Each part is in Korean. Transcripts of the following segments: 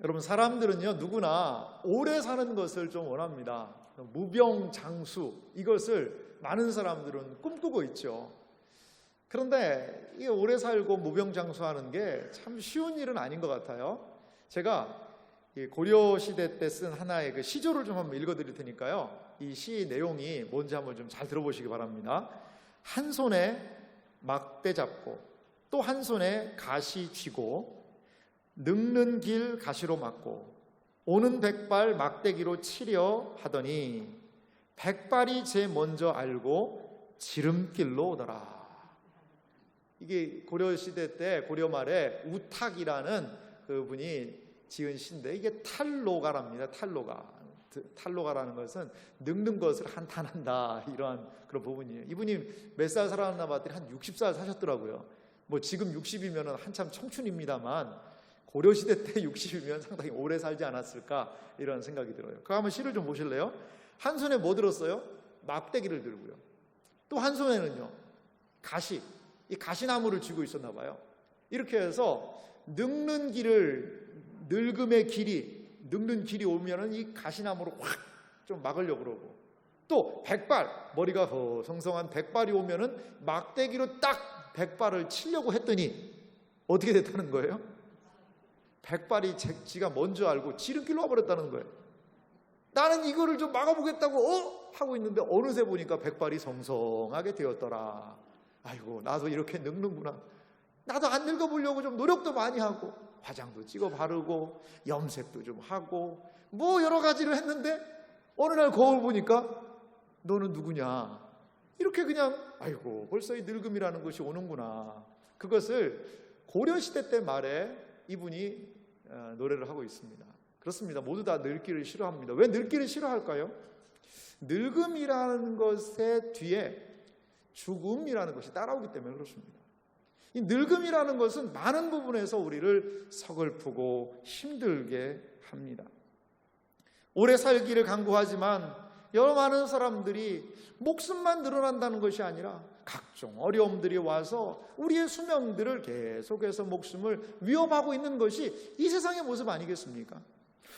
여러분, 사람들은요 누구나 오래 사는 것을 좀 원합니다. 무병장수, 이것을 많은 사람들은 꿈꾸고 있죠. 그런데 이 오래 살고 무병장수하는 게 참 쉬운 일은 아닌 것 같아요. 제가 고려 시대 때 쓴 하나의 그 시조를 좀 한번 읽어드릴 테니까요, 이 시 내용이 뭔지 한번 좀 잘 들어보시기 바랍니다. 한 손에 막대 잡고 또 한 손에 가시 쥐고 늙는 길 가시로 막고 오는 백발 막대기로 치려 하더니 백발이 제 먼저 알고 지름길로 오더라. 이게 고려 시대 때, 고려 말에 우탁이라는 그분이 지은 시인데, 이게 탈로가랍니다. 탈로가라는 것은 늙는 것을 한탄한다, 이러한 그런 부분이에요. 이분이 몇 살 살았나 봤더니 한 60살 사셨더라고요. 뭐 지금 60이면 한참 청춘입니다만 고려 시대 때 60이면 상당히 오래 살지 않았을까, 이런 생각이 들어요. 그 한번 시를 좀 보실래요? 한 손에 뭐 들었어요? 막대기를 들고요. 또 한 손에는요 가시, 이 가시나무를 쥐고 있었나 봐요. 이렇게 해서 늙는 길이 오면은 이 가시나무로 확 좀 막으려고 그러고, 또 백발, 머리가 성성한 백발이 오면은 막대기로 딱 백발을 치려고 했더니 어떻게 됐다는 거예요? 백발이 지가 먼저 알고 지름길로 와버렸다는 거예요. 나는 이거를 좀 막아보겠다고 하고 있는데 어느새 보니까 백발이 성성하게 되었더라. 아이고, 나도 이렇게 늙는구나. 나도 안 늙어보려고 좀 노력도 많이 하고 화장도 찍어 바르고 염색도 좀 하고 뭐 여러 가지를 했는데 어느 날 거울 보니까 너는 누구냐, 이렇게 그냥, 아이고 벌써 이 늙음이라는 것이 오는구나. 그것을 고려시대 때 말에 이분이 노래를 하고 있습니다. 그렇습니다. 모두 다 늙기를 싫어합니다. 왜 늙기를 싫어할까요? 늙음이라는 것의 뒤에 죽음이라는 것이 따라오기 때문에 그렇습니다. 이 늙음이라는 것은 많은 부분에서 우리를 서글프고 힘들게 합니다. 오래 살기를 간구하지만 여러 많은 사람들이 목숨만 늘어난다는 것이 아니라 각종 어려움들이 와서 우리의 수명들을 계속해서 목숨을 위협하고 있는 것이 이 세상의 모습 아니겠습니까?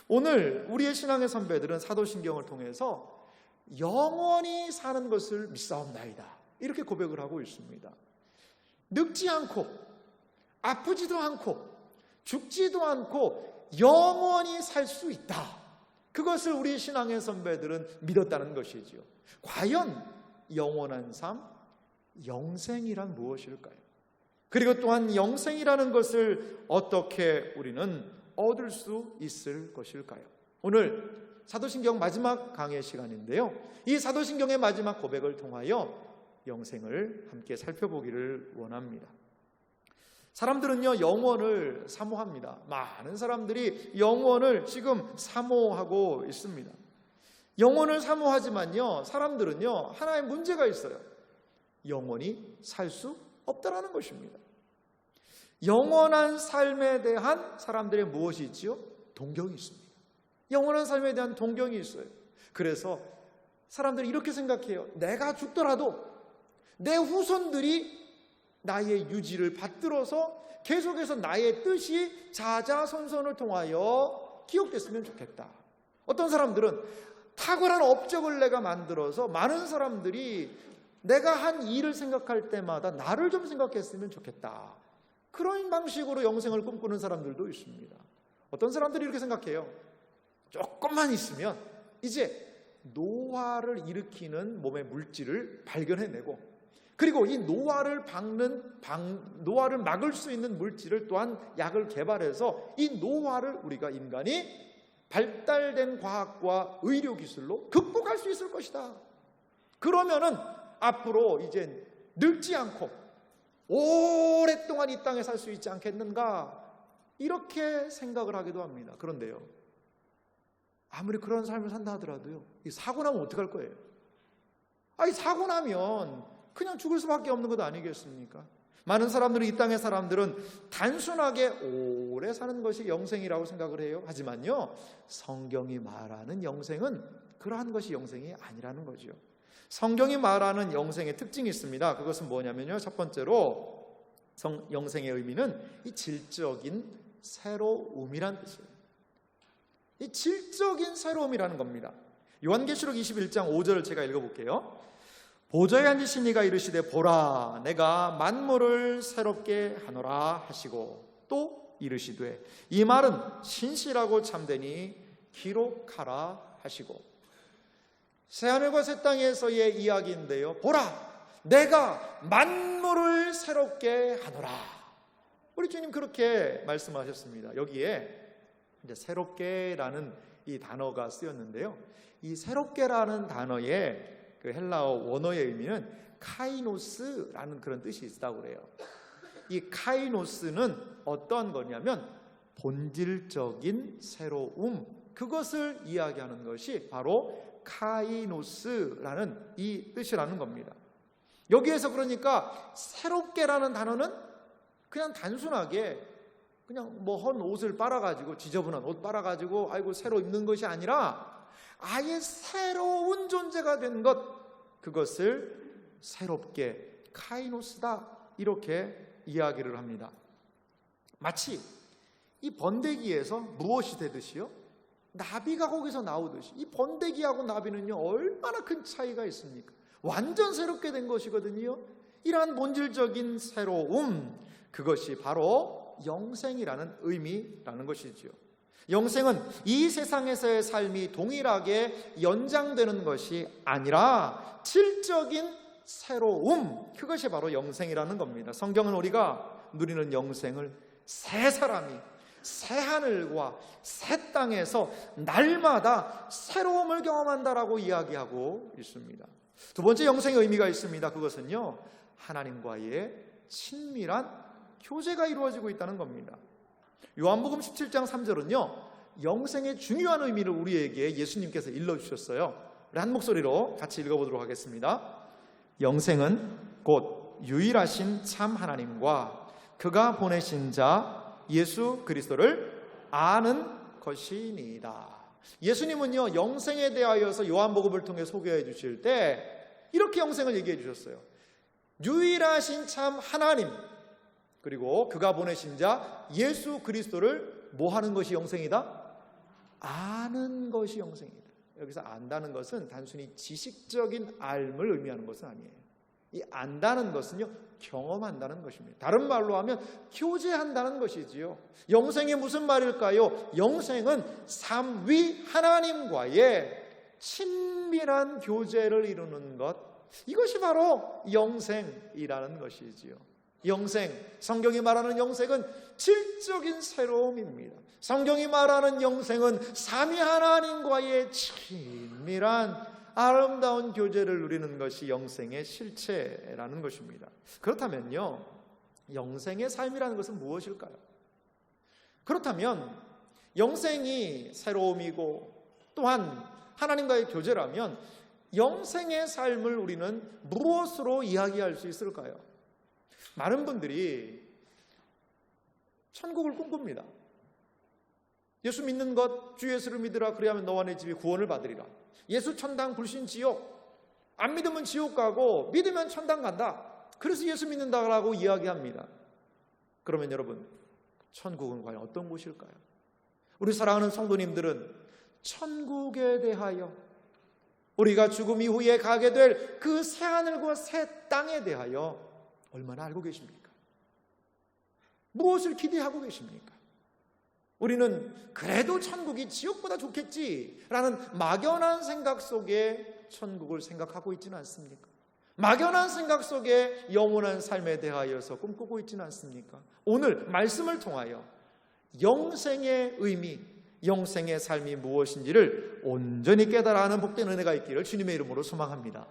오늘 우리의 신앙의 선배들은 사도신경을 통해서 영원히 사는 것을 믿사옵나이다, 이렇게 고백을 하고 있습니다. 늙지 않고 아프지도 않고 죽지도 않고 영원히 살 수 있다, 그것을 우리 신앙의 선배들은 믿었다는 것이지요. 과연 영원한 삶, 영생이란 무엇일까요? 그리고 또한 영생이라는 것을 어떻게 우리는 얻을 수 있을 것일까요? 오늘 사도신경 마지막 강의 시간인데요, 이 사도신경의 마지막 고백을 통하여 영생을 함께 살펴보기를 원합니다. 사람들은요 영원을 사모합니다. 많은 사람들이 영원을 지금 사모하고 있습니다. 영원을 사모하지만요, 사람들은요 하나의 문제가 있어요. 영원히 살 수 없다라는 것입니다. 영원한 삶에 대한 사람들의 무엇이 있지요? 동경이 있습니다. 영원한 삶에 대한 동경이 있어요. 그래서 사람들이 이렇게 생각해요. 내가 죽더라도 내 후손들이 나의 유지를 받들어서 계속해서 나의 뜻이 자자손손을 통하여 기억됐으면 좋겠다. 어떤 사람들은 탁월한 업적을 내가 만들어서 많은 사람들이 내가 한 일을 생각할 때마다 나를 좀 생각했으면 좋겠다. 그런 방식으로 영생을 꿈꾸는 사람들도 있습니다. 어떤 사람들이 이렇게 생각해요. 조금만 있으면 이제 노화를 일으키는 몸의 물질을 발견해내고, 그리고 이 노화를 막을 수 있는 물질을 또한 약을 개발해서 이 노화를 우리가 인간이 발달된 과학과 의료기술로 극복할 수 있을 것이다. 그러면은 앞으로 이제 늙지 않고 오랫동안 이 땅에 살 수 있지 않겠는가, 이렇게 생각을 하기도 합니다. 그런데요, 아무리 그런 삶을 산다 하더라도요, 이 사고 나면 어떡할 거예요? 사고 나면 그냥 죽을 수밖에 없는 것 아니겠습니까? 많은 사람들은, 이 땅의 사람들은 단순하게 오래 사는 것이 영생이라고 생각을 해요. 하지만요, 성경이 말하는 영생은 그러한 것이 영생이 아니라는 거죠. 성경이 말하는 영생의 특징이 있습니다. 그것은 뭐냐면요, 첫 번째로 영생의 의미는 이 질적인 새로움이란 뜻이에요. 이 질적인 새로움이라는 겁니다. 요한계시록 21장 5절을 제가 읽어볼게요. 보좌에 앉으신 이가 이르시되 보라 내가 만물을 새롭게 하노라 하시고 또 이르시되 이 말은 신실하고 참되니 기록하라 하시고. 새하늘과 새 땅에서의 이야기인데요, 보라 내가 만물을 새롭게 하노라. 우리 주님 그렇게 말씀하셨습니다. 여기에 이제 새롭게라는 이 단어가 쓰였는데요, 이 새롭게라는 단어의 그 헬라어 원어의 의미는 카이노스라는 그런 뜻이 있다고 그래요. 이 카이노스는 어떠한 거냐면 본질적인 새로움, 그것을 이야기하는 것이 바로 카이노스라는 이 뜻이라는 겁니다. 여기에서 그러니까 새롭게라는 단어는 그냥 단순하게 그냥 뭐 헌 옷을 빨아가지고, 지저분한 옷 빨아가지고 아이고 새로 입는 것이 아니라 아예 새로운 존재가 된 것, 그것을 새롭게 카이노스다 이렇게 이야기를 합니다. 마치 이 번데기에서 무엇이 되듯이요, 나비가 거기서 나오듯이 이 번데기하고 나비는요 얼마나 큰 차이가 있습니까? 완전 새롭게 된 것이거든요. 이러한 본질적인 새로움, 그것이 바로 영생이라는 의미라는 것이죠. 영생은 이 세상에서의 삶이 동일하게 연장되는 것이 아니라 질적인 새로움, 그것이 바로 영생이라는 겁니다. 성경은 우리가 누리는 영생을 새 사람이 새 하늘과 새 땅에서 날마다 새로움을 경험한다라고 이야기하고 있습니다. 두 번째 영생의 의미가 있습니다. 그것은요, 하나님과의 친밀한 교제가 이루어지고 있다는 겁니다. 요한복음 17장 3절은요 영생의 중요한 의미를 우리에게 예수님께서 일러주셨어요. 우리 한 목소리로 같이 읽어보도록 하겠습니다. 영생은 곧 유일하신 참 하나님과 그가 보내신 자 예수 그리스도를 아는 것이니이다. 예수님은요 영생에 대하여서 요한복음을 통해 소개해 주실 때 이렇게 영생을 얘기해 주셨어요. 유일하신 참 하나님, 그리고 그가 보내신 자 예수 그리스도를 뭐 하는 것이 영생이다? 아는 것이 영생이다. 여기서 안다는 것은 단순히 지식적인 알을 의미하는 것은 아니에요. 이 안다는 것은요 경험한다는 것입니다. 다른 말로 하면 교제한다는 것이지요. 영생이 무슨 말일까요? 영생은 삼위 하나님과의 친밀한 교제를 이루는 것, 이것이 바로 영생이라는 것이지요. 영생, 성경이 말하는 영생은 질적인 새로움입니다. 성경이 말하는 영생은 삼위 하나님과의 친밀한 아름다운 교제를 누리는 것이 영생의 실체라는 것입니다. 그렇다면요, 영생의 삶이라는 것은 무엇일까요? 그렇다면 영생이 새로움이고 또한 하나님과의 교제라면 영생의 삶을 우리는 무엇으로 이야기할 수 있을까요? 많은 분들이 천국을 꿈꿉니다. 예수 믿는 것, 주 예수를 믿으라 그리하면 너와 내 집이 구원을 받으리라. 예수 천당 불신 지옥, 안 믿으면 지옥 가고 믿으면 천당 간다. 그래서 예수 믿는다라고 이야기합니다. 그러면 여러분, 천국은 과연 어떤 곳일까요? 우리 사랑하는 성도님들은 천국에 대하여, 우리가 죽음 이후에 가게 될 그 새하늘과 새 땅에 대하여 얼마나 알고 계십니까? 무엇을 기대하고 계십니까? 우리는 그래도 천국이 지옥보다 좋겠지라는 막연한 생각 속에 천국을 생각하고 있지는 않습니까? 막연한 생각 속에 영원한 삶에 대하여서 꿈꾸고 있지는 않습니까? 오늘 말씀을 통하여 영생의 의미, 영생의 삶이 무엇인지를 온전히 깨달아 아는 복된 은혜가 있기를 주님의 이름으로 소망합니다.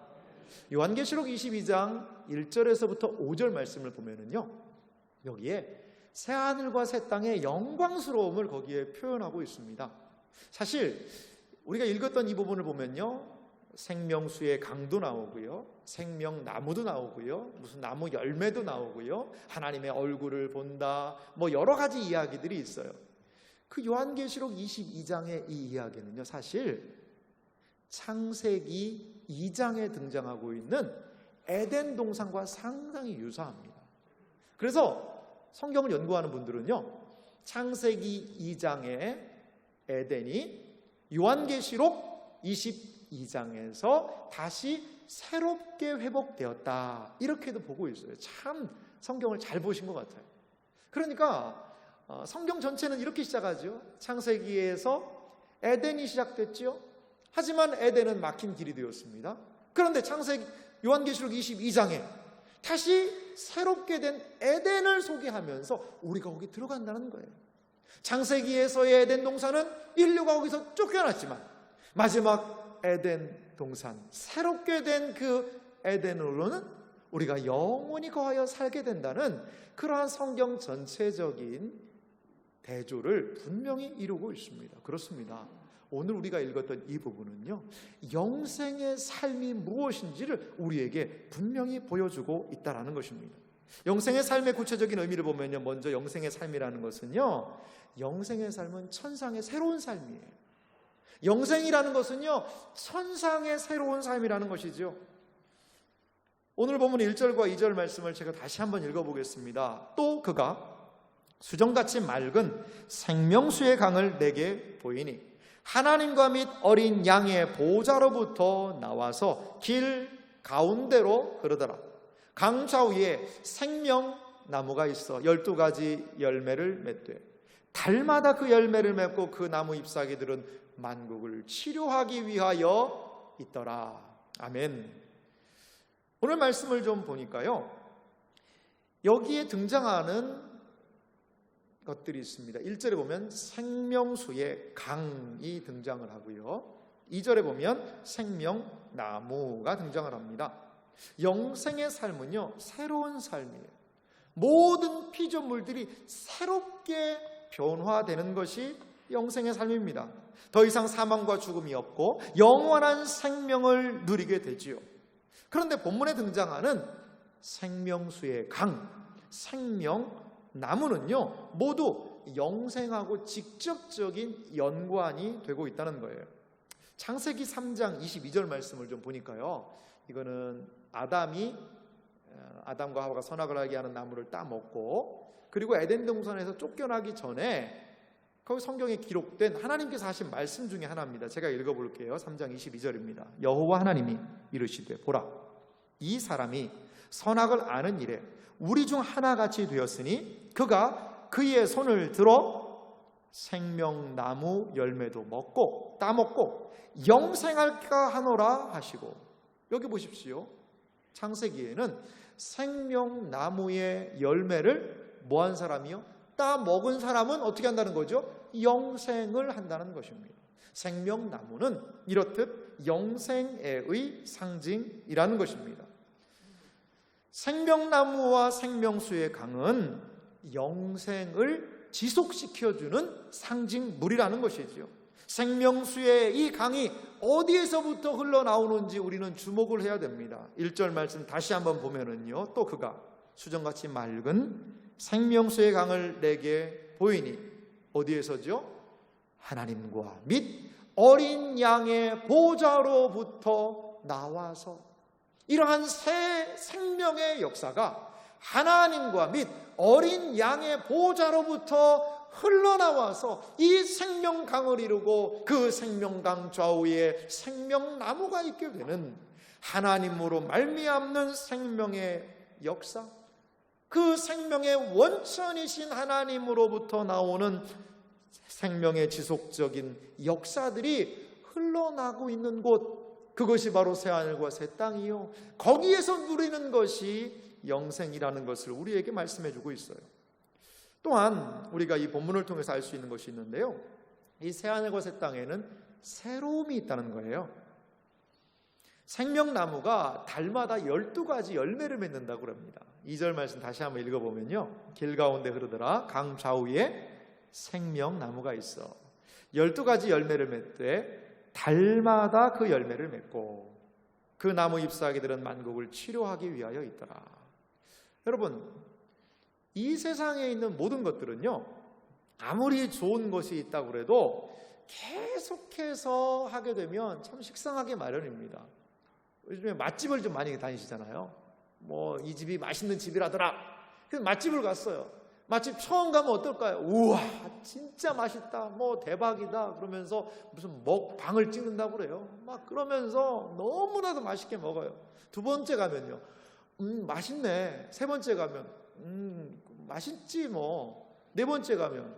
요한계시록 22장 1절에서부터 5절 말씀을 보면은요, 여기에 새하늘과 새 땅의 영광스러움을 거기에 표현하고 있습니다. 사실 우리가 읽었던 이 부분을 보면요, 생명수의 강도 나오고요, 생명나무도 나오고요, 무슨 나무 열매도 나오고요, 하나님의 얼굴을 본다, 뭐 여러 가지 이야기들이 있어요. 그 요한계시록 22장의 이 이야기는요, 사실 창세기 2장에 등장하고 있는 에덴 동산과 상당히 유사합니다. 그래서 성경을 연구하는 분들은요, 창세기 2장의 에덴이 요한계시록 22장에서 다시 새롭게 회복되었다, 이렇게도 보고 있어요. 참 성경을 잘 보신 것 같아요. 그러니까 성경 전체는 이렇게 시작하죠. 창세기에서 에덴이 시작됐죠. 하지만 에덴은 막힌 길이 되었습니다. 그런데 요한계시록 22장에 다시 새롭게 된 에덴을 소개하면서 우리가 거기 들어간다는 거예요. 창세기에서의 에덴 동산은 인류가 거기서 쫓겨났지만 마지막 에덴 동산, 새롭게 된 그 에덴으로는 우리가 영원히 거하여 살게 된다는 그러한 성경 전체적인 대조를 분명히 이루고 있습니다. 그렇습니다. 오늘 우리가 읽었던 이 부분은요, 영생의 삶이 무엇인지를 우리에게 분명히 보여주고 있다는 것입니다. 영생의 삶의 구체적인 의미를 보면요, 먼저 영생의 삶이라는 것은요, 영생의 삶은 천상의 새로운 삶이에요. 영생이라는 것은요, 천상의 새로운 삶이라는 것이죠. 오늘 본문 1절과 2절 말씀을 제가 다시 한번 읽어보겠습니다. 또 그가 수정같이 맑은 생명수의 강을 내게 보이니 하나님과 및 어린 양의 보호자로부터 나와서 길 가운데로 흐르더라. 강 좌우에 생명나무가 있어 12가지 열매를 맺되 달마다 그 열매를 맺고 그 나무 잎사귀들은 만국을 치료하기 위하여 있더라. 아멘. 오늘 말씀을 좀 보니까요, 여기에 등장하는 것들이 있습니다. 1절에 보면 생명수의 강이 등장을 하고요, 2절에 보면 생명나무가 등장을 합니다. 영생의 삶은요, 새로운 삶이에요. 모든 피조물들이 새롭게 변화되는 것이 영생의 삶입니다. 더 이상 사망과 죽음이 없고 영원한 생명을 누리게 되지요. 그런데 본문에 등장하는 생명수의 강, 생명나무는요, 모두 영생하고 직접적인 연관이 되고 있다는 거예요. 창세기 3장 22절 말씀을 좀 보니까요, 이거는 아담과 하와가 선악을 알게 하는 나무를 따먹고, 그리고 에덴 동산에서 쫓겨나기 전에 거기 성경에 기록된 하나님께서 하신 말씀 중에 하나입니다. 제가 읽어볼게요. 3장 22절입니다. 여호와 하나님이 이르시되 보라, 이 사람이 선악을 아는 일에 우리 중 하나같이 되었으니 그가 그의 손을 들어 생명나무 열매도 따먹고 영생할까 하노라 하시고. 여기 보십시오. 창세기에는 생명나무의 열매를 뭐한 사람이요? 따먹은 사람은 어떻게 한다는 거죠? 영생을 한다는 것입니다. 생명나무는 이렇듯 영생의 상징이라는 것입니다. 생명나무와 생명수의 강은 영생을 지속시켜주는 상징물이라는 것이지요. 생명수의 이 강이 어디에서부터 흘러나오는지 우리는 주목을 해야 됩니다. 1절 말씀 다시 한번 보면은요, 또 그가 수정같이 맑은 생명수의 강을 내게 보이니 어디에서죠? 하나님과 및 어린 양의 보좌로부터 나와서. 이러한 새 생명의 역사가 하나님과 및 어린 양의 보좌로부터 흘러나와서 이 생명강을 이루고 그 생명강 좌우에 생명나무가 있게 되는 하나님으로 말미암는 생명의 역사, 그 생명의 원천이신 하나님으로부터 나오는 생명의 지속적인 역사들이 흘러나고 있는 곳, 그것이 바로 새하늘과 새 땅이요, 거기에서 누리는 것이 영생이라는 것을 우리에게 말씀해 주고 있어요. 또한 우리가 이 본문을 통해서 알 수 있는 것이 있는데요, 이 새하늘과 새 땅에는 새로움이 있다는 거예요. 생명나무가 달마다 12가지 열매를 맺는다고 합니다. 2절 말씀 다시 한번 읽어보면요, 길 가운데 흐르더라. 강 좌우에 생명나무가 있어 12가지 열매를 맺되 달마다 그 열매를 맺고 그 나무 잎사귀들은 만국을 치료하기 위하여 있더라. 여러분, 이 세상에 있는 모든 것들은요, 아무리 좋은 것이 있다고 해도 계속해서 하게 되면 참 식상하게 마련입니다. 요즘에 맛집을 좀 많이 다니시잖아요. 이 집이 맛있는 집이라더라. 그래서 맛집을 갔어요. 맛집 처음 가면 어떨까요? 우와, 진짜 맛있다, 뭐 대박이다 그러면서 무슨 먹방을 찍는다고 그래요. 막 그러면서 너무나도 맛있게 먹어요. 두 번째 가면요, 맛있네. 세 번째 가면 맛있지 뭐. 네 번째 가면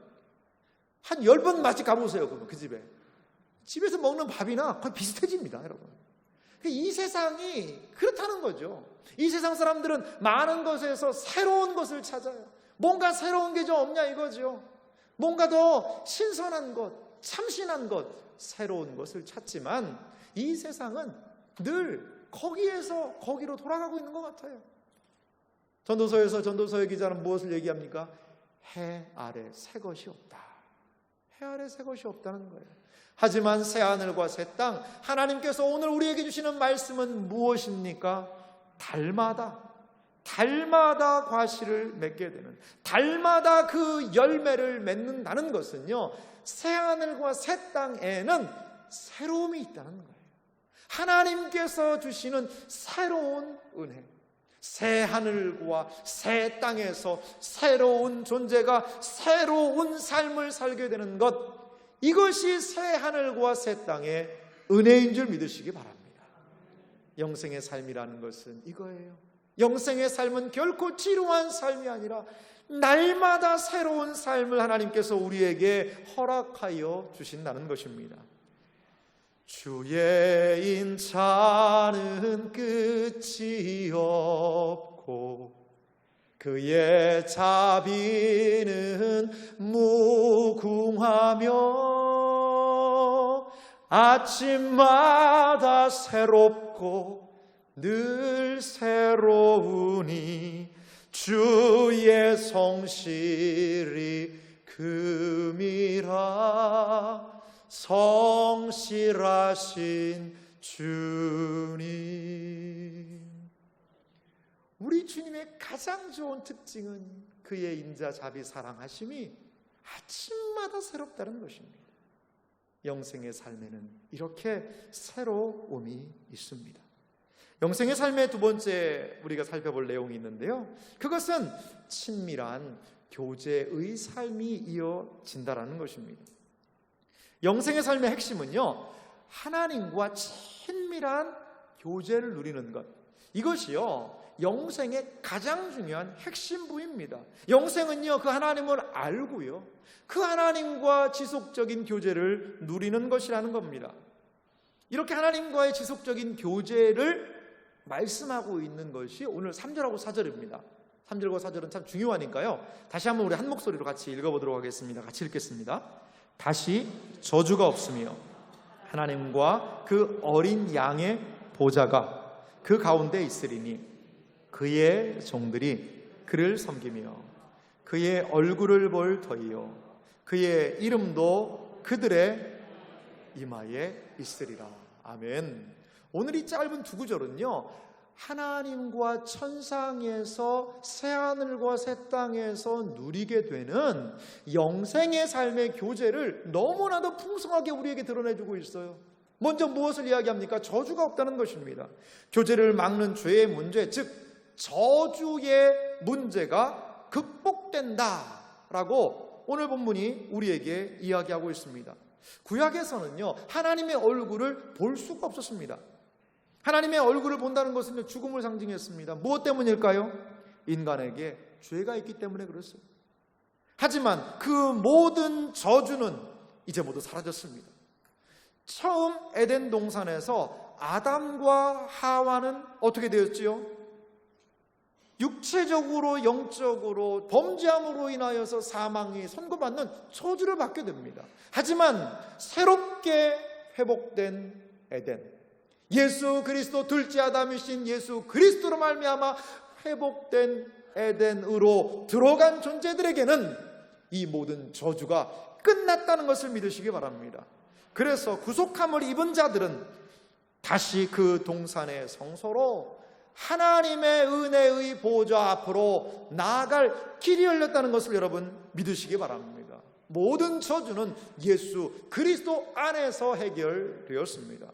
한 10번 맛집 가보세요. 그러면 그 집에서 먹는 밥이나 거의 비슷해집니다, 여러분. 이 세상이 그렇다는 거죠. 이 세상 사람들은 많은 것에서 새로운 것을 찾아요. 뭔가 새로운 게 좀 없냐 이거죠. 뭔가 더 신선한 것, 참신한 것, 새로운 것을 찾지만 이 세상은 늘 거기에서 거기로 돌아가고 있는 것 같아요. 전도서에서 전도서의 기자는 무엇을 얘기합니까? 해 아래 새 것이 없다. 해 아래 새 것이 없다는 거예요. 하지만 새 하늘과 새 땅, 하나님께서 오늘 우리에게 주시는 말씀은 무엇입니까? 달마다 과실을 맺게 되는, 달마다 그 열매를 맺는다는 것은요, 새 하늘과 새 땅에는 새로움이 있다는 거예요. 하나님께서 주시는 새로운 은혜, 새 하늘과 새 땅에서 새로운 존재가 새로운 삶을 살게 되는 것, 이것이 새 하늘과 새 땅의 은혜인 줄 믿으시기 바랍니다. 영생의 삶이라는 것은 이거예요. 영생의 삶은 결코 지루한 삶이 아니라 날마다 새로운 삶을 하나님께서 우리에게 허락하여 주신다는 것입니다. 주의 인자는 끝이 없고 그의 자비는 무궁하며 아침마다 새롭고 늘 새로우니 주의 성실이 금이라. 성실하신 주님. 우리 주님의 가장 좋은 특징은 그의 인자, 자비, 사랑하심이 아침마다 새롭다는 것입니다. 영생의 삶에는 이렇게 새로움이 있습니다. 영생의 삶의 두 번째 우리가 살펴볼 내용이 있는데요, 그것은 친밀한 교제의 삶이 이어진다라는 것입니다. 영생의 삶의 핵심은요, 하나님과 친밀한 교제를 누리는 것, 이것이요 영생의 가장 중요한 핵심부입니다. 영생은요 그 하나님을 알고요, 그 하나님과 지속적인 교제를 누리는 것이라는 겁니다. 이렇게 하나님과의 지속적인 교제를 말씀하고 있는 것이 오늘 3절하고 4절입니다. 3절과 4절은 참 중요하니까요, 다시 한번 우리 한 목소리로 같이 읽어보도록 하겠습니다. 같이 읽겠습니다. 다시 저주가 없으며 하나님과 그 어린 양의 보좌가 그 가운데 있으리니 그의 종들이 그를 섬기며 그의 얼굴을 볼 터이요 그의 이름도 그들의 이마에 있으리라. 아멘. 오늘 이 짧은 두 구절은요, 하나님과 천상에서 새하늘과 새 땅에서 누리게 되는 영생의 삶의 교제를 너무나도 풍성하게 우리에게 드러내주고 있어요. 먼저 무엇을 이야기합니까? 저주가 없다는 것입니다. 교제를 막는 죄의 문제, 즉 저주의 문제가 극복된다라고 오늘 본문이 우리에게 이야기하고 있습니다. 구약에서는요, 하나님의 얼굴을 볼 수가 없었습니다. 하나님의 얼굴을 본다는 것은 죽음을 상징했습니다. 무엇 때문일까요? 인간에게 죄가 있기 때문에 그렇습니다. 하지만 그 모든 저주는 이제 모두 사라졌습니다. 처음 에덴 동산에서 아담과 하와는 어떻게 되었지요? 육체적으로 영적으로 범죄함으로 인하여서 사망이 선고받는 저주를 받게 됩니다. 하지만 새롭게 회복된 에덴, 예수 그리스도 둘째 아담이신 예수 그리스도로 말미암아 회복된 에덴으로 들어간 존재들에게는 이 모든 저주가 끝났다는 것을 믿으시기 바랍니다. 그래서 구속함을 입은 자들은 다시 그 동산의 성소로 하나님의 은혜의 보좌 앞으로 나아갈 길이 열렸다는 것을 여러분 믿으시기 바랍니다. 모든 저주는 예수 그리스도 안에서 해결되었습니다.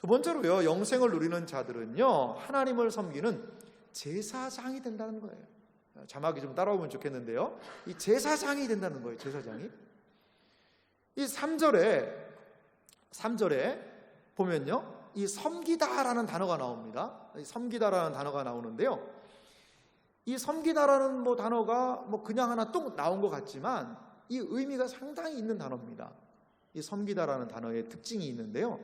두 번째로요, 영생을 누리는 자들은요, 하나님을 섬기는 제사장이 된다는 거예요. 자막이 좀 따라오면 좋겠는데요. 이 제사장이 된다는 거예요. 제사장이. 이 3절에 보면요, 이 섬기다라는 단어가 나옵니다. 이 섬기다라는 단어가 나오는데요, 이 섬기다라는 단어가 그냥 하나 뚝 나온 것 같지만 이 의미가 상당히 있는 단어입니다. 이 섬기다라는 단어의 특징이 있는데요,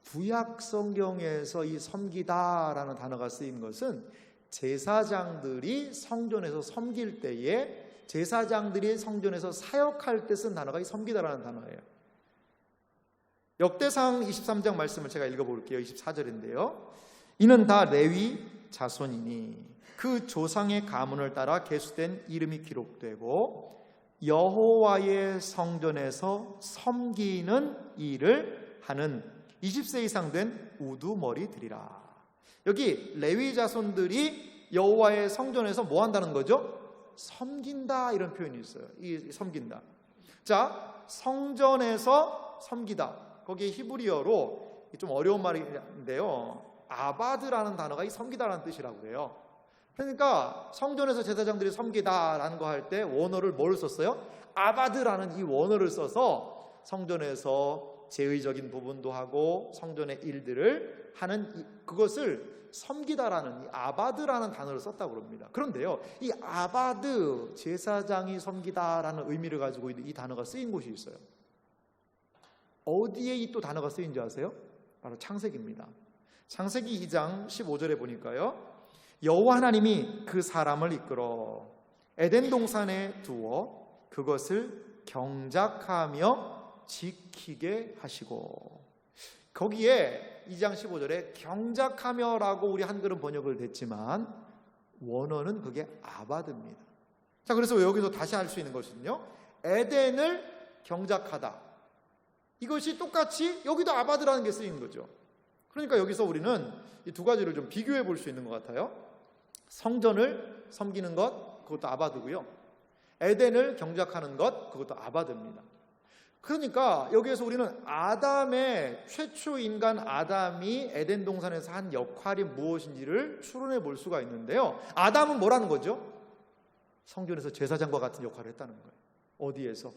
구약 성경에서 이 섬기다라는 단어가 쓰인 것은 제사장들이 성전에서 섬길 때에, 제사장들이 성전에서 사역할 때 쓴 단어가 이 섬기다라는 단어예요. 역대상 23장 말씀을 제가 읽어볼게요. 24절인데요. 이는 다 레위 자손이니 그 조상의 가문을 따라 계수된 이름이 기록되고 여호와의 성전에서 섬기는 일을 하는 20세 이상 된 우두머리들이라. 여기 레위 자손들이 여호와의 성전에서 뭐 한다는 거죠? 섬긴다, 이런 표현이 있어요. 이 섬긴다. 자, 성전에서 섬기다. 거기에 히브리어로 좀 어려운 말인데요, 아바드라는 단어가 이 섬기다라는 뜻이라고 그래요. 그러니까 성전에서 제사장들이 섬기다라는 거 할 때 원어를 뭘 썼어요? 아바드라는 이 원어를 써서 성전에서 제의적인 부분도 하고 성전의 일들을 하는 그것을 섬기다라는 이 아바드라는 단어를 썼다고 합니다. 그런데요, 이 아바드, 제사장이 섬기다라는 의미를 가지고 있는 이 단어가 쓰인 곳이 있어요. 어디에 이 또 단어가 쓰인지 아세요? 바로 창세기입니다. 창세기 2장 15절에 보니까요, 여호와 하나님이 그 사람을 이끌어 에덴 동산에 두어 그것을 경작하며 지키게 하시고, 거기에 2장 15절에 경작하며라고 우리 한글은 번역을 됐지만 원어는 그게 아바드입니다. 자, 그래서 여기서 다시 할 수 있는 것은요, 에덴을 경작하다, 이것이 똑같이 여기도 아바드라는 게 쓰인 거죠. 그러니까 여기서 우리는 이 두 가지를 좀 비교해 볼 수 있는 것 같아요. 성전을 섬기는 것, 그것도 아바드고요, 에덴을 경작하는 것, 그것도 아바드입니다. 그러니까 여기에서 우리는 아담의, 최초 인간 아담이 에덴 동산에서 한 역할이 무엇인지를 추론해 볼 수가 있는데요, 아담은 뭐라는 거죠? 성전에서 제사장과 같은 역할을 했다는 거예요. 어디에서?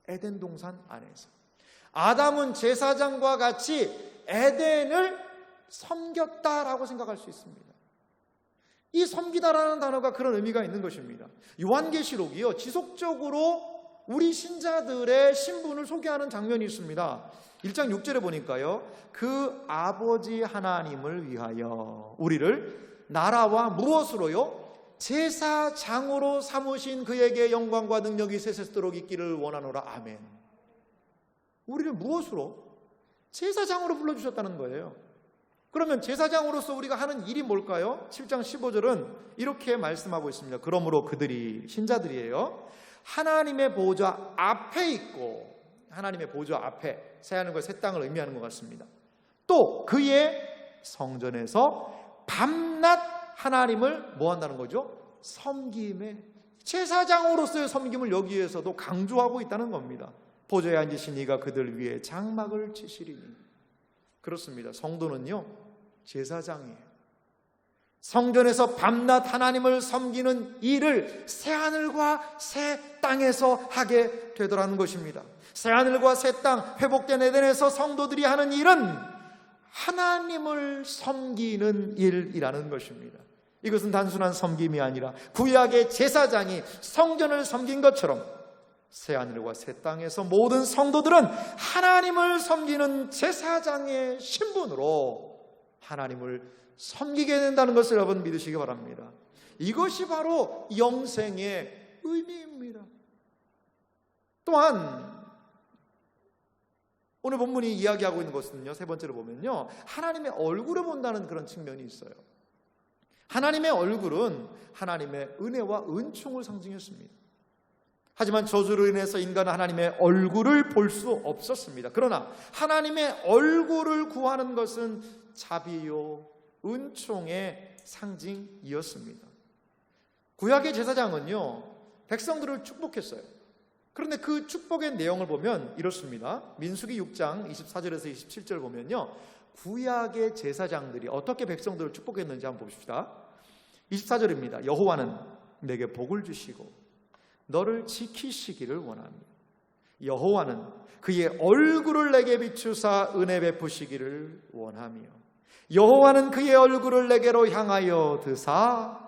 에덴 동산 안에서. 아담은 제사장과 같이 에덴을 섬겼다라고 생각할 수 있습니다. 이 섬기다라는 단어가 그런 의미가 있는 것입니다. 요한계시록이요, 지속적으로 우리 신자들의 신분을 소개하는 장면이 있습니다. 1장 6절에 보니까요, 그 아버지 하나님을 위하여 우리를 나라와 무엇으로요? 제사장으로 삼으신 그에게 영광과 능력이 세세토록 있기를 원하노라. 아멘. 우리를 무엇으로? 제사장으로 불러주셨다는 거예요. 그러면 제사장으로서 우리가 하는 일이 뭘까요? 7장 15절은 이렇게 말씀하고 있습니다. 그러므로 그들이, 신자들이에요, 하나님의 보좌 앞에 있고, 하나님의 보좌 앞에, 새하늘과 새 땅을 의미하는 것 같습니다. 또 그의 성전에서 밤낮 하나님을 뭐 한다는 거죠? 섬김에, 제사장으로서의 섬김을 여기에서도 강조하고 있다는 겁니다. 보좌에 앉으신 이가 그들 위에 장막을 치시리니. 그렇습니다. 성도는요, 제사장이에요. 성전에서 밤낮 하나님을 섬기는 일을 새하늘과 새 땅에서 하게 되더라는 것입니다. 새하늘과 새 땅, 회복된 에덴에서 성도들이 하는 일은 하나님을 섬기는 일이라는 것입니다. 이것은 단순한 섬김이 아니라 구약의 제사장이 성전을 섬긴 것처럼 새하늘과 새 땅에서 모든 성도들은 하나님을 섬기는 제사장의 신분으로 하나님을 섬기게 된다는 것을 여러분 믿으시기 바랍니다. 이것이 바로 영생의 의미입니다. 또한 오늘 본문이 이야기하고 있는 것은요, 세 번째로 보면요, 하나님의 얼굴을 본다는 그런 측면이 있어요. 하나님의 얼굴은 하나님의 은혜와 은총을 상징했습니다. 하지만 저주로 인해서 인간은 하나님의 얼굴을 볼 수 없었습니다. 그러나 하나님의 얼굴을 구하는 것은 자비요, 은총의 상징이었습니다. 구약의 제사장은요, 백성들을 축복했어요. 그런데 그 축복의 내용을 보면 이렇습니다. 민수기 6장 24절에서 27절 보면요, 구약의 제사장들이 어떻게 백성들을 축복했는지 한번 봅시다. 24절입니다. 여호와는 내게 복을 주시고 너를 지키시기를 원합니다. 여호와는 그의 얼굴을 내게 비추사 은혜 베푸시기를 원하며 여호와는 그의 얼굴을 내게로 향하여 드사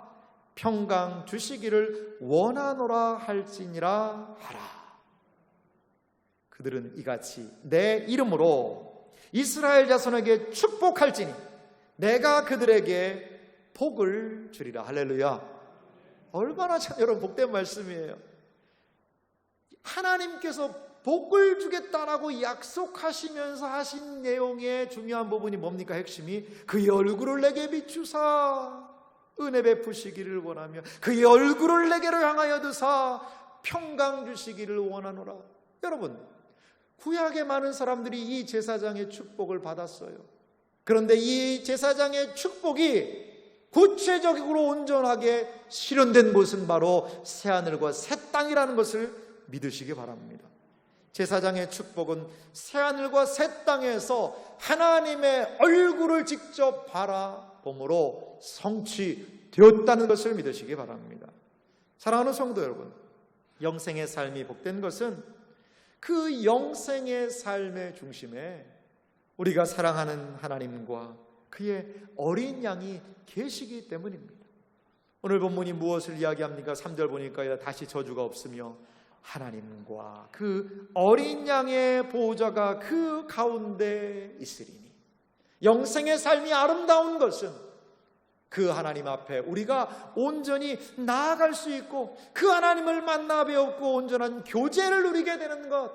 평강 주시기를 원하노라 할지니라 하라. 그들은 이같이 내 이름으로 이스라엘 자손에게 축복할지니 내가 그들에게 복을 주리라. 할렐루야. 얼마나 참 여러분 복된 말씀이에요. 하나님께서 복을 주겠다라고 약속하시면서 하신 내용의 중요한 부분이 뭡니까? 핵심이 그의 얼굴을 내게 비추사 은혜 베푸시기를 원하며 그의 얼굴을 내게로 향하여 드사 평강 주시기를 원하노라. 여러분, 구약의 많은 사람들이 이 제사장의 축복을 받았어요. 그런데 이 제사장의 축복이 구체적으로 온전하게 실현된 곳은 바로 새하늘과 새 땅이라는 것을 믿으시기 바랍니다. 제사장의 축복은 새하늘과 새 땅에서 하나님의 얼굴을 직접 바라봄으로 성취되었다는 것을 믿으시기 바랍니다. 사랑하는 성도 여러분, 영생의 삶이 복된 것은 그 영생의 삶의 중심에 우리가 사랑하는 하나님과 그의 어린 양이 계시기 때문입니다. 오늘 본문이 무엇을 이야기합니까? 3절 보니까 다시 저주가 없으며 하나님과 그 어린 양의 보호자가 그 가운데 있으리니. 영생의 삶이 아름다운 것은 그 하나님 앞에 우리가 온전히 나아갈 수 있고 그 하나님을 만나 배웠고 온전한 교제를 누리게 되는 것,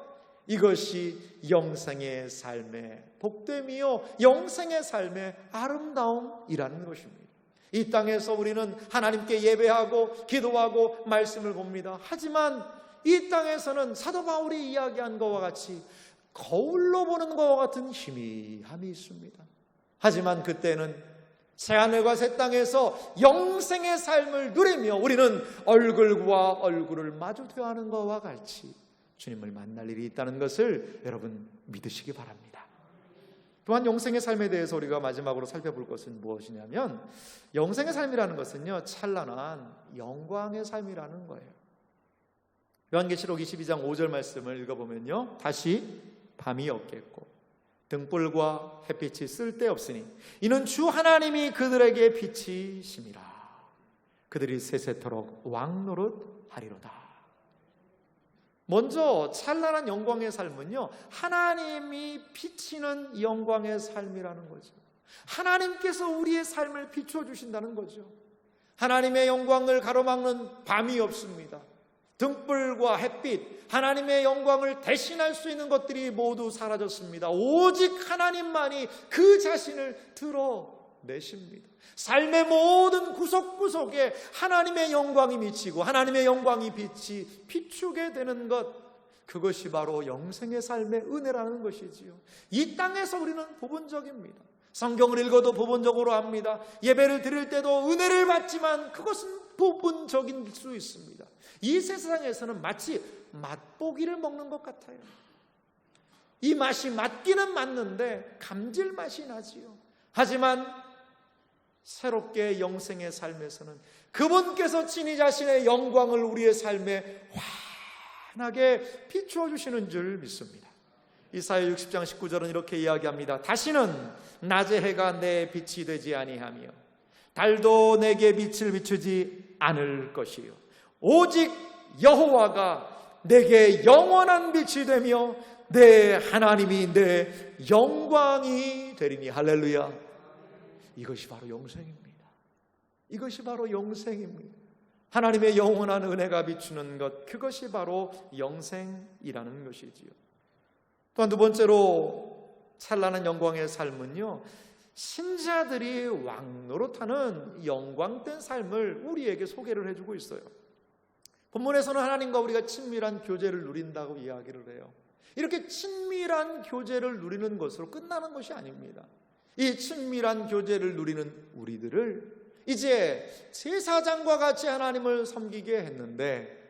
이것이 영생의 삶의 복됨이요 영생의 삶의 아름다움이라는 것입니다. 이 땅에서 우리는 하나님께 예배하고 기도하고 말씀을 봅니다. 하지만 이 땅에서는 사도 바울이 이야기한 것과 같이 거울로 보는 것과 같은 희미함이 있습니다. 하지만 그때는 새하늘과 새 땅에서 영생의 삶을 누리며 우리는 얼굴과 얼굴을 마주 대하는 것과 같이 주님을 만날 일이 있다는 것을 여러분 믿으시기 바랍니다. 또한 영생의 삶에 대해서 우리가 마지막으로 살펴볼 것은 무엇이냐면 영생의 삶이라는 것은요 찬란한 영광의 삶이라는 거예요. 요한계시록 22장 5절 말씀을 읽어보면요, 다시 밤이 없겠고 등불과 햇빛이 쓸데없으니 이는 주 하나님이 그들에게 빛이심이라. 그들이 세세토록 왕노릇 하리로다. 먼저 찬란한 영광의 삶은요 하나님이 비치는 영광의 삶이라는 거죠. 하나님께서 우리의 삶을 비추어 주신다는 거죠. 하나님의 영광을 가로막는 밤이 없습니다. 등불과 햇빛, 하나님의 영광을 대신할 수 있는 것들이 모두 사라졌습니다. 오직 하나님만이 그 자신을 드러내십니다. 삶의 모든 구석구석에 하나님의 영광이 미치고 하나님의 영광이 빛이 비추게 되는 것, 그것이 바로 영생의 삶의 은혜라는 것이지요. 이 땅에서 우리는 부분적입니다. 성경을 읽어도 부분적으로 합니다. 예배를 드릴 때도 은혜를 받지만 그것은 부분적일 수 있습니다. 이 세상에서는 마치 맛보기를 먹는 것 같아요. 이 맛이 맞기는 맞는데 감질맛이 나지요. 하지만 새롭게 영생의 삶에서는 그분께서 친히 자신의 영광을 우리의 삶에 환하게 비추어 주시는 줄 믿습니다. 이사야 60장 19절은 이렇게 이야기합니다. 다시는 낮의 해가 내 빛이 되지 아니하며 달도 내게 빛을 비추지 않을 것이요 오직 여호와가 내게 영원한 빛이 되며 내 하나님이 내 영광이 되리니. 할렐루야. 이것이 바로 영생입니다. 이것이 바로 영생입니다. 하나님의 영원한 은혜가 비추는 것, 그것이 바로 영생이라는 것이지요. 또한 두 번째로 찬란한 영광의 삶은요 신자들이 왕노릇하는 영광된 삶을 우리에게 소개를 해주고 있어요. 본문에서는 하나님과 우리가 친밀한 교제를 누린다고 이야기를 해요. 이렇게 친밀한 교제를 누리는 것으로 끝나는 것이 아닙니다. 이 친밀한 교제를 누리는 우리들을 이제 제사장과 같이 하나님을 섬기게 했는데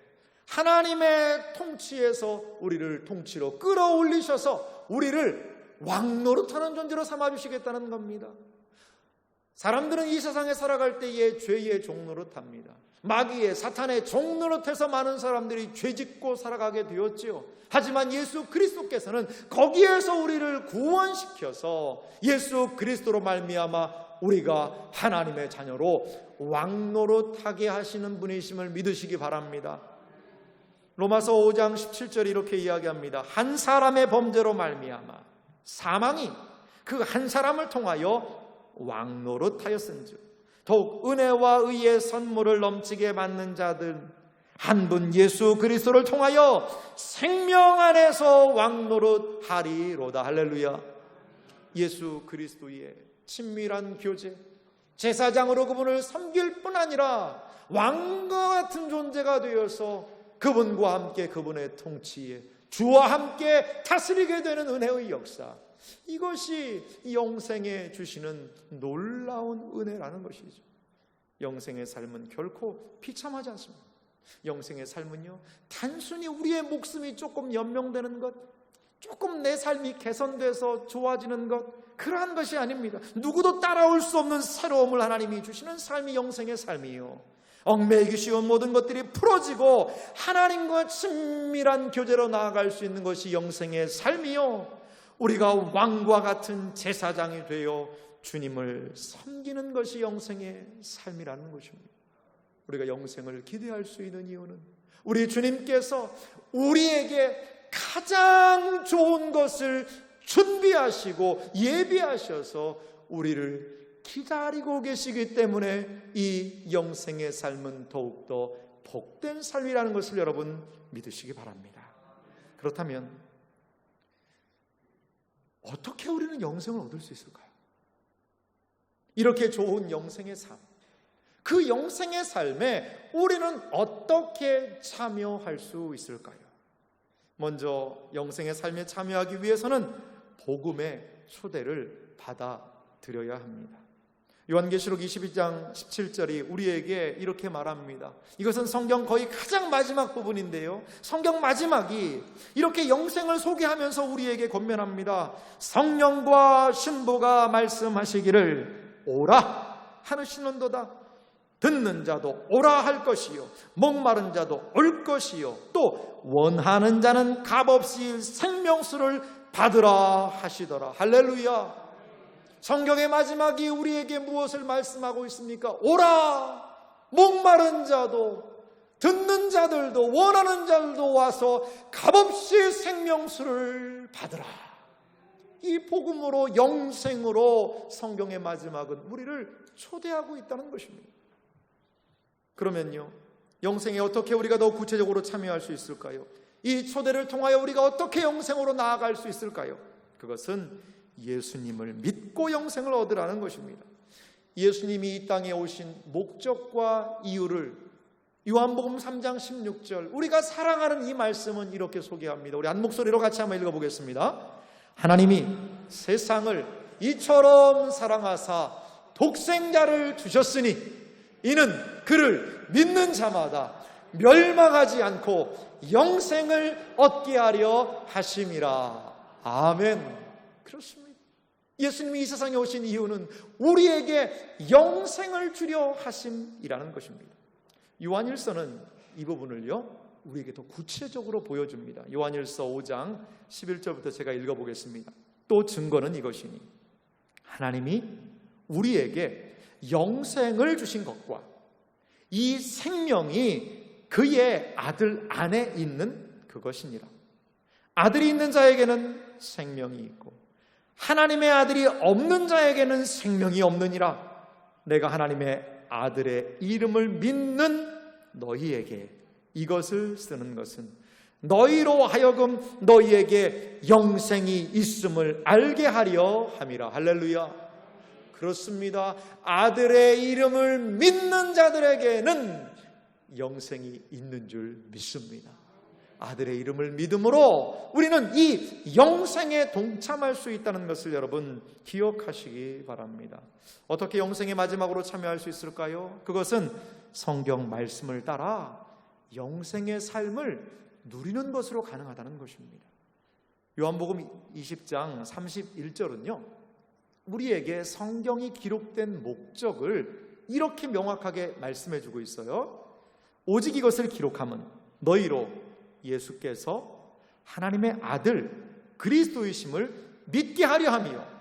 하나님의 통치에서 우리를 통치로 끌어올리셔서 우리를 왕노릇하는 존재로 삼아주시겠다는 겁니다. 사람들은 이 세상에 살아갈 때에 죄의 종노릇합니다. 마귀의 사탄의 종 노릇해서 많은 사람들이 죄짓고 살아가게 되었지요. 하지만 예수 그리스도께서는 거기에서 우리를 구원시켜서 예수 그리스도로 말미암아 우리가 하나님의 자녀로 왕노릇하게 하시는 분이심을 믿으시기 바랍니다. 로마서 5장 17절이 이렇게 이야기합니다. 한 사람의 범죄로 말미암아 사망이 그 한 사람을 통하여 왕노릇하였은즉 더욱 은혜와 의의 선물을 넘치게 받는 자들 한 분 예수 그리스도를 통하여 생명 안에서 왕노릇하리로다. 할렐루야. 예수 그리스도의 친밀한 교제, 제사장으로 그분을 섬길 뿐 아니라 왕과 같은 존재가 되어서 그분과 함께 그분의 통치에 주와 함께 다스리게 되는 은혜의 역사, 이것이 영생에 주시는 놀라운 은혜라는 것이죠. 영생의 삶은 결코 비참하지 않습니다. 영생의 삶은요, 단순히 우리의 목숨이 조금 연명되는 것, 조금 내 삶이 개선돼서 좋아지는 것, 그러한 것이 아닙니다. 누구도 따라올 수 없는 새로움을 하나님이 주시는 삶이 영생의 삶이요, 얽매이기 쉬운 모든 것들이 풀어지고 하나님과 친밀한 교제로 나아갈 수 있는 것이 영생의 삶이요, 우리가 왕과 같은 제사장이 되어 주님을 섬기는 것이 영생의 삶이라는 것입니다. 우리가 영생을 기대할 수 있는 이유는 우리 주님께서 우리에게 가장 좋은 것을 준비하시고 예비하셔서 우리를 기다리고 계시기 때문에 이 영생의 삶은 더욱더 복된 삶이라는 것을 여러분 믿으시기 바랍니다. 그렇다면 어떻게 우리는 영생을 얻을 수 있을까요? 이렇게 좋은 영생의 삶, 그 영생의 삶에 우리는 어떻게 참여할 수 있을까요? 먼저 영생의 삶에 참여하기 위해서는 복음의 초대를 받아들여야 합니다. 요한계시록 22장 17절이 우리에게 이렇게 말합니다. 이것은 성경 거의 가장 마지막 부분인데요, 성경 마지막이 이렇게 영생을 소개하면서 우리에게 권면합니다. 성령과 신부가 말씀하시기를 오라 하시는도다. 듣는 자도 오라 할 것이요, 목마른 자도 올 것이요, 또 원하는 자는 값없이 생명수를 받으라 하시더라. 할렐루야. 성경의 마지막이 우리에게 무엇을 말씀하고 있습니까? 오라! 목마른 자도, 듣는 자들도, 원하는 자들도 와서 값없이 생명수를 받으라. 이 복음으로, 영생으로 성경의 마지막은 우리를 초대하고 있다는 것입니다. 그러면요, 영생에 어떻게 우리가 더 구체적으로 참여할 수 있을까요? 이 초대를 통하여 우리가 어떻게 영생으로 나아갈 수 있을까요? 그것은 예수님을 믿고 영생을 얻으라는 것입니다. 예수님이 이 땅에 오신 목적과 이유를 요한복음 3장 16절, 우리가 사랑하는 이 말씀은 이렇게 소개합니다. 우리 한 목소리로 같이 한번 읽어보겠습니다. 하나님이 세상을 이처럼 사랑하사 독생자를 주셨으니 이는 그를 믿는 자마다 멸망하지 않고 영생을 얻게 하려 하심이라. 아멘. 그렇습니다. 예수님이 이 세상에 오신 이유는 우리에게 영생을 주려 하심이라는 것입니다. 요한일서는 이 부분을요, 우리에게 더 구체적으로 보여줍니다. 요한일서 5장 11절부터 제가 읽어보겠습니다. 또 증거는 이것이니 하나님이 우리에게 영생을 주신 것과 이 생명이 그의 아들 안에 있는 그것이니라. 아들이 있는 자에게는 생명이 있고 하나님의 아들이 없는 자에게는 생명이 없느니라. 내가 하나님의 아들의 이름을 믿는 너희에게 이것을 쓰는 것은 너희로 하여금 너희에게 영생이 있음을 알게 하려 함이라. 할렐루야. 그렇습니다. 아들의 이름을 믿는 자들에게는 영생이 있는 줄 믿습니다. 아들의 이름을 믿음으로 우리는 이 영생에 동참할 수 있다는 것을 여러분 기억하시기 바랍니다. 어떻게 영생의 마지막으로 참여할 수 있을까요? 그것은 성경 말씀을 따라 영생의 삶을 누리는 것으로 가능하다는 것입니다. 요한복음 20장 31절은요, 우리에게 성경이 기록된 목적을 이렇게 명확하게 말씀해 주고 있어요. 오직 이것을 기록함은 너희로 예수께서 하나님의 아들 그리스도이심을 믿게 하려 함이요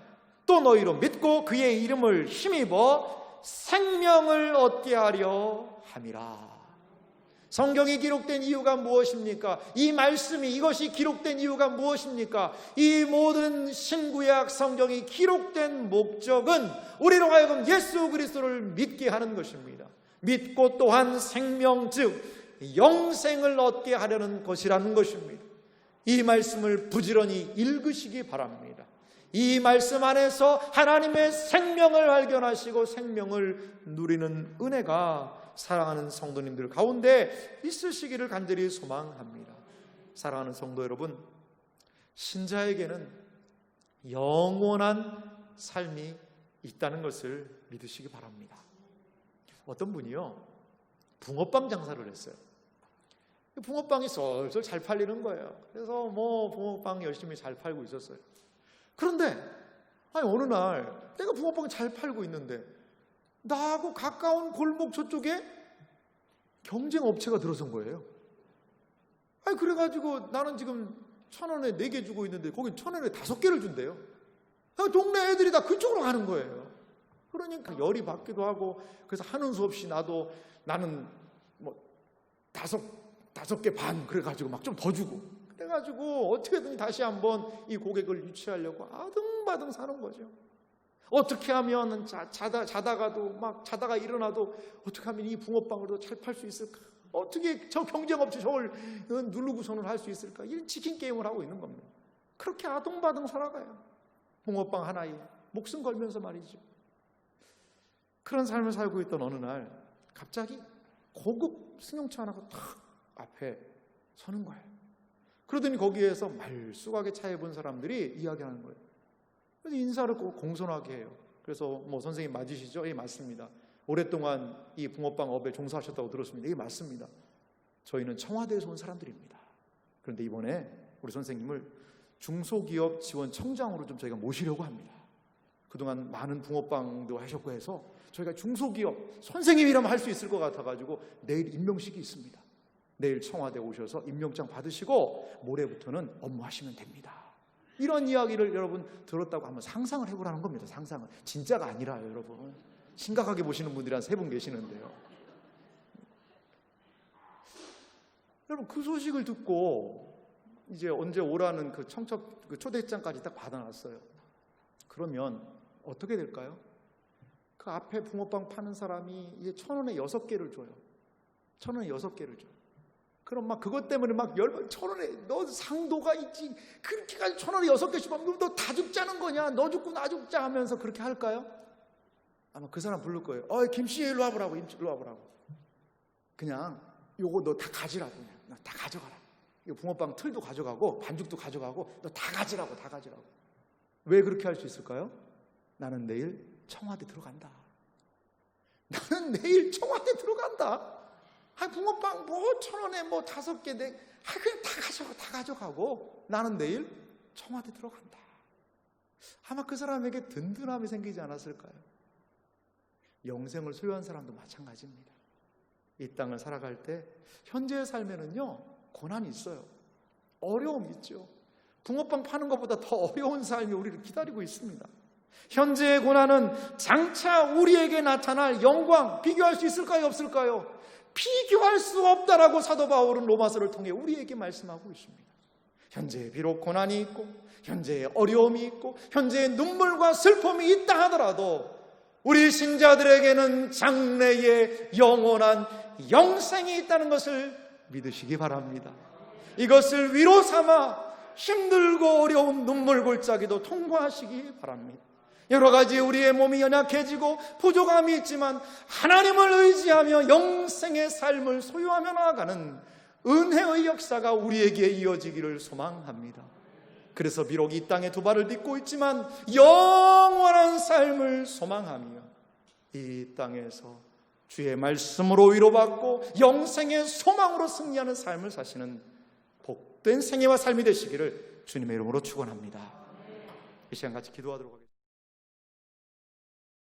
또 너희로 믿고 그의 이름을 힘입어 생명을 얻게 하려 함이라. 성경이 기록된 이유가 무엇입니까? 이 말씀이, 이것이 기록된 이유가 무엇입니까? 이 모든 신구약 성경이 기록된 목적은 우리로 하여금 예수 그리스도를 믿게 하는 것입니다. 믿고 또한 생명, 즉 영생을 얻게 하려는 것이라는 것입니다. 이 말씀을 부지런히 읽으시기 바랍니다. 이 말씀 안에서 하나님의 생명을 발견하시고 생명을 누리는 은혜가 사랑하는 성도님들 가운데 있으시기를 간절히 소망합니다. 사랑하는 성도 여러분, 신자에게는 영원한 삶이 있다는 것을 믿으시기 바랍니다. 어떤 분이요, 붕어빵 장사를 했어요. 붕어빵이 쏠쏠 잘 팔리는 거예요. 그래서 붕어빵 열심히 잘 팔고 있었어요. 그런데 어느 날 내가 붕어빵 잘 팔고 있는데 나하고 가까운 골목 저쪽에 경쟁 업체가 들어선 거예요. 그래가지고 나는 지금 1,000원에 4개 주고 있는데 거긴 1,000원에 5개를 준대요. 동네 애들이 다 그쪽으로 가는 거예요. 그러니까 열이 받기도 하고, 그래서 하는 수 없이 나는 5개 반 그래가지고 막 좀 더 주고, 그래가지고 어떻게든 다시 한번 이 고객을 유치하려고 아등바등 사는 거죠. 어떻게 하면 자다가 일어나도 어떻게 하면 이 붕어빵을 더 잘 팔 수 있을까? 어떻게 저 경쟁업체 저걸 누르고서는 할 수 있을까? 이런 치킨 게임을 하고 있는 겁니다. 그렇게 아등바등 살아가요. 붕어빵 하나에 목숨 걸면서 말이죠. 그런 삶을 살고 있던 어느 날 갑자기 고급 승용차 하나가 탁 앞에 서는 거예요. 그러더니 거기에서 말쑥하게 차에 본 사람들이 이야기하는 거예요. 그래서 인사를 꼭 공손하게 해요. 그래서 선생님 맞으시죠? 예, 맞습니다. 오랫동안 이 붕어빵 업에 종사하셨다고 들었습니다. 예, 맞습니다. 저희는 청와대에서 온 사람들입니다. 그런데 이번에 우리 선생님을 중소기업 지원청장으로 좀 저희가 모시려고 합니다. 그동안 많은 붕어빵도 하셨고 해서 저희가 중소기업 선생님이라면 할 수 있을 것 같아가지고 내일 임명식이 있습니다. 내일 청와대 오셔서 임명장 받으시고 모레부터는 업무하시면 됩니다. 이런 이야기를 여러분 들었다고 한번 상상을 해보라는 겁니다. 상상을. 진짜가 아니라요, 여러분. 심각하게 보시는 분들이 한 3분 계시는데요. 여러분, 그 소식을 듣고 이제 언제 오라는 그 초대장까지 딱 받아놨어요. 그러면 어떻게 될까요? 그 앞에 붕어빵 파는 사람이 이제 1,000원에 6개를 줘요. 1,000원에 6개를 줘요. 그럼 막 그것 때문에 막 1,000원에 너 상도가 있지, 그렇게까지 1,000원에 6개 주면 너 다 죽자는 거냐, 너 죽고 나 죽자 하면서 그렇게 할까요? 아마 그 사람 부를 거예요. 김씨 일로 와보라고, 일로 와보라고. 그냥 요거 너 다 가지라고, 그냥 너 다 가져가라. 이거 붕어빵 틀도 가져가고 반죽도 가져가고 너 다 가지라고, 다 가지라고. 왜 그렇게 할 수 있을까요? 나는 내일 청와대 들어간다. 나는 내일 청와대 들어간다. 붕어빵 1,000원에 5개 그냥 다 가져가고 나는 내일 청와대 들어간다. 아마 그 사람에게 든든함이 생기지 않았을까요? 영생을 소유한 사람도 마찬가지입니다. 이 땅을 살아갈 때 현재의 삶에는요, 고난이 있어요. 어려움이 있죠. 붕어빵 파는 것보다 더 어려운 삶이 우리를 기다리고 있습니다. 현재의 고난은 장차 우리에게 나타날 영광, 비교할 수 있을까요, 없을까요? 비교할 수 없다라고 사도 바울은 로마서를 통해 우리에게 말씀하고 있습니다. 현재에 비록 고난이 있고 현재에 어려움이 있고 현재에 눈물과 슬픔이 있다 하더라도 우리 신자들에게는 장래에 영원한 영생이 있다는 것을 믿으시기 바랍니다. 이것을 위로 삼아 힘들고 어려운 눈물 골짜기도 통과하시기 바랍니다. 여러 가지 우리의 몸이 연약해지고 부족함이 있지만 하나님을 의지하며 영생의 삶을 소유하며 나아가는 은혜의 역사가 우리에게 이어지기를 소망합니다. 그래서 비록 이 땅에 두 발을 딛고 있지만 영원한 삶을 소망하며 이 땅에서 주의 말씀으로 위로받고 영생의 소망으로 승리하는 삶을 사시는 복된 생애와 삶이 되시기를 주님의 이름으로 축원합니다. 이 시간 같이 기도하도록 하겠습니다.